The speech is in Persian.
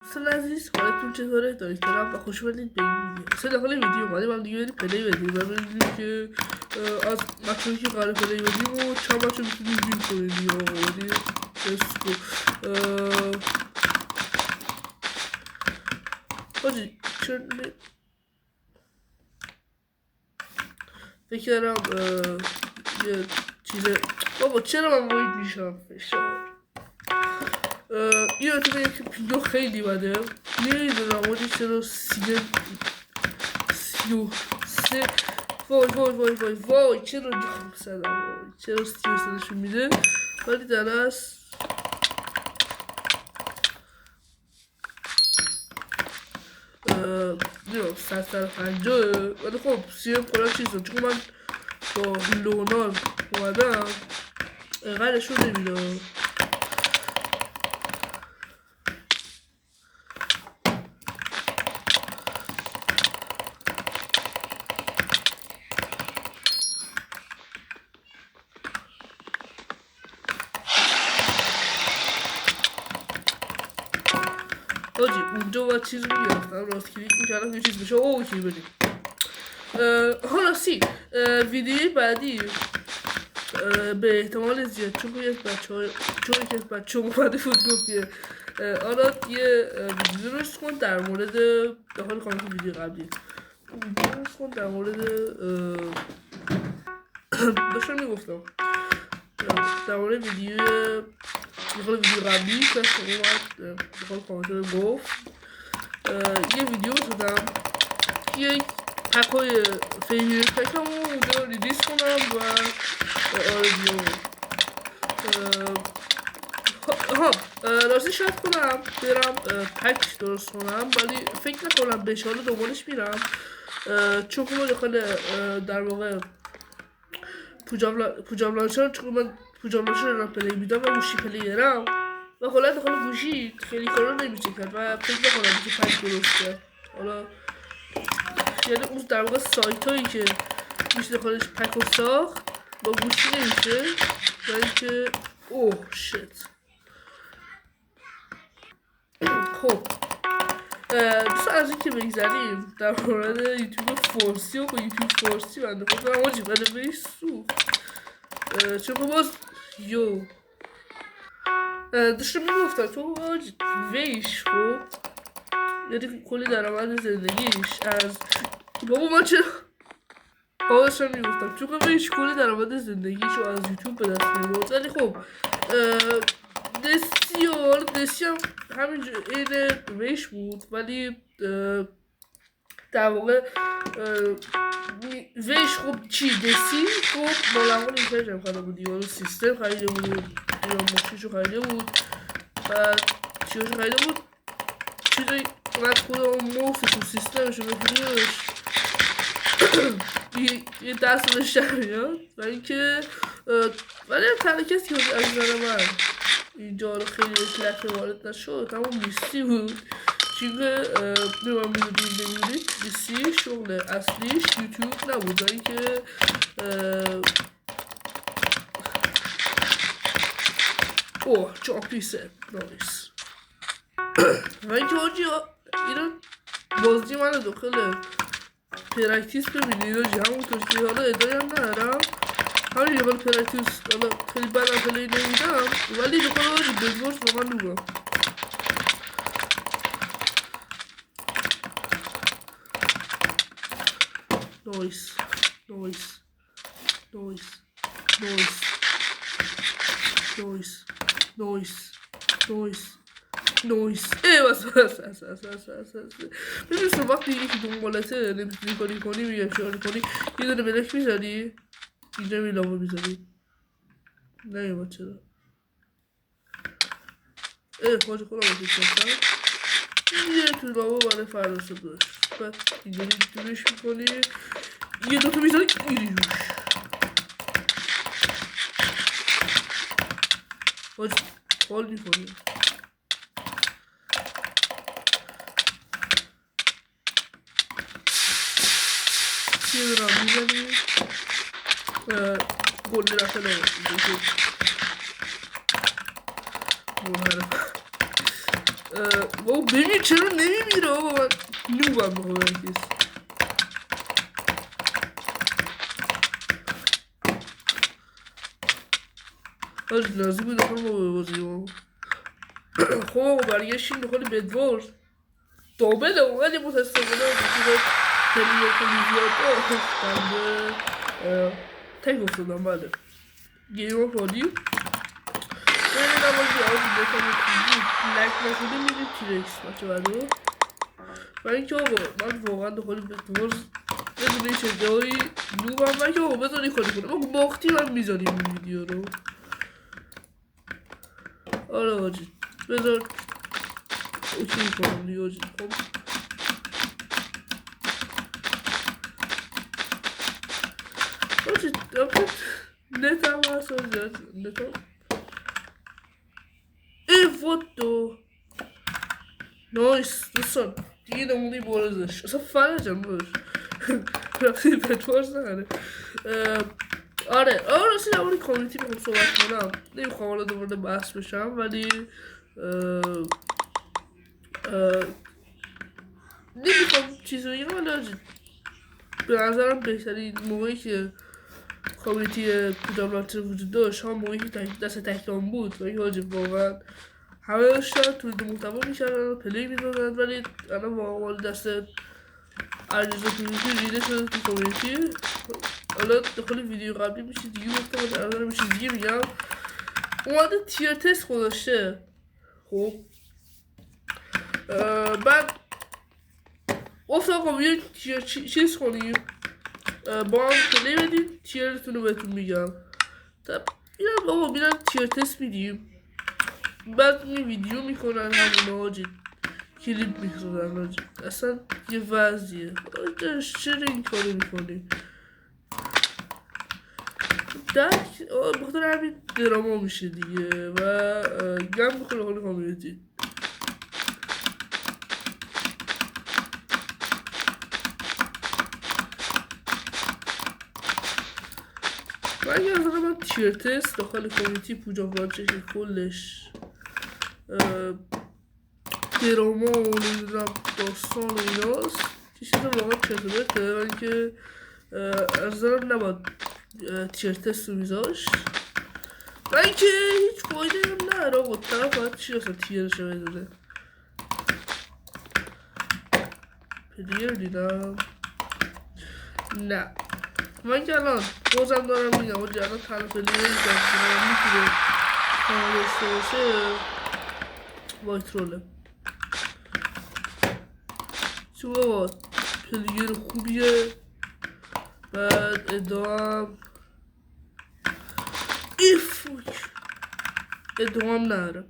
دوستان عزیز حالتون چطوره؟ دارم و خوش اومدید به این ویدیو. سه داخل ویدیو اومدیم هم دیگه بریم پلی بدیم و ببینیم که از مکانی که قرار پلی بدیم و چند بچه میتونیم وین کنیم یا آوردیم اسکو حاجی چرا فکر کردم یه چیزه بابا چرا من باید میشم فشار این رو که پیلو خیلی بده نمیدونم ولی چرا 33 وای چرا جام زدم چرا 33 نشون میده ولی در از نمیدونم 150 ولی خب سیم کلا چیز چون من با لونار اومدم اینقدر نشون نمیده حاجی اونجا باید چیز رو میگرفتم راست کلیک میکردم یه چیز بشه اوکی بریم حالا ویدیوی بعدی به احتمال زیاد چون یک بچه اومده بود گفت که حالا یه ویدیو درست کن در مورد حال کامنت ویدیو قبلی درست کن در مورد داشتم میگفتم در مورد ویدیو قبلی که اومد بخواد کامنت گفت یه ویدیو دادم که یک پکای فیوریت پکم رو اونجا ریلیز کنم و آرزیو راستی شاید کنم برم پک درست کنم ولی فکر نکنم بشه حالا دنبالش میرم چون که ما داخل در واقع پوجام لانچر چون من پوجام لانچر رو پلی میدم و گوشی پلیرم و حالا داخل گوشی خیلی کارا نمیشه کرد و فکر نکنم که پک درست کرد حالا یعنی اون در واقع سایت هایی که میشه داخلش پک و ساخت با گوشی نمیشه و اینکه اوه شت خب دوستان از اینکه بگذاریم در مورد یوتیوب فارسی و با یوتیوب فارسی بنده خود برم آجی بله بهش سوخت چون باز داشتم میگفتم تو آجی ویش خب یعنی کلی درآمد زندگیش از بابا من چرا داشتم میگفتم چون ویش کلی درآمد زندگیش رو از یوتیوب به دست می‌آورد ولی خب دستی هم همینجور این ویش بود ولی در واقع ویش خب چی دستی خب مالمون اینجا جمع کرده بود دیوارو سیستم خریده بود یا ماشینشو خریده بود و چیاشو خریده بود چیزایی من خودم موفت تو سیستمشو بگیریمش یه دست بهش در میاد و اینکه ولی هم تنها کسی که از نظر من اینجا رو خیلی بهش لکه وارد نشد همون لیستی بود چون که نمیم ببینید لیستی شغل اصلیش یوتیوب نبود و اینکه اوه چاپیسه نایس و اینکه آجی اینو بازی من داخل پرکتیس ببینید آجی همونطور که حالا ادایی هم ندارم همین یه پرکتیس حالا خیلی بدم پلی نمیدم ولی داخل آجی بدورس با من نوبم نویس بس ببینیم وقتی یکی دنبالته نمیتونی کنی میگه اشاره کنی یه دونه بلک میزنی اینجا میلامو میزنی نمیمد چرا خواهد خودم رو بکنم یه تو لامو برای فردا داشت بعد اینجا میتونیش میکنی یه دوتا میزنی میری روش حال میکنی یه دارم میزنی گل میرفته نمید گل هرم بابا ببین چرا نمیمیره آقا من نوبم بخواه برکیز آج لازم بود داخل ما ببازیم خب آقا برگشتیم داخل بدوارد دابل اومد یه متاسفانه بسید تلیه کلیزیات بنده تک افتادم بله گیم آف حالی ببینیم آجی آجی بکنم لک نشده میریم تیرکس بچه بعدو و اینکه آقا من واقعا داخل بدوارد بدون این شده نوبم من که آقا بذاری کاری کنم آقا باختی من میذاریم این ویدیو رو آره آجی بذار اوکی کنم دیگه آجی خب آجی نتم هست آجی نتم ای واتو نایس دوستان دیگه نمونی بارزش اصلا فرجم باش رفتی پتوارز نهاره آره راستی نمونی کامیونیتی بخوام صحبت کنم نمیخوام حالا دوباره بحث بشم ولی نمیخوام چیز رو بگم ولی به نظرم بهترین موقعی که کامیونیتی پوداملاتر وجود داشت هم موقعی که دست تکتان بود و این حاجب واقعا همه داشتن تولید محتوا میکردن و پلی میدادن ولی الان واقعا دست عرض کامیونیتی ریده شده تو کامیونیتی حالا داخل ویدیو قبلی میشه دیگه گفتم و در نظر میشه دیگه میگم اومده تیر تست گذاشته خب بعد گفتم آقا بیاید چیز کنیم با هم پلی بدیم تیرتون رو بهتون میگم میرم آقا میرم تیر تست میدیم بعد می ویدیو میکنن همون آجی کلیپ میکنن آجی اصلا یه وضعیه چرا این کارو میکنیم بخاطر همین دراما میشه دیگه و گم بخوره حال کامیونیتی و اگه از من تیر تست داخل کامیونیتی پوجا بانچه که کلش دراما و نمیدونم داستان و ایناست که چیز واقعا چرتبته و اینکه از نظرم نباید تیر تست رو میذاشت و اینکه هیچ فایده هم نداره آقا طرف باید چی اصلا تیرش رو بدونه پلیر دیدم نه من که الان بازم دارم میگم آجی الان تنها پلیری دیدم که میتونه کانال داشته باشه وایت روله چون بابا پلیر خوبیه بعد ادام ادام نره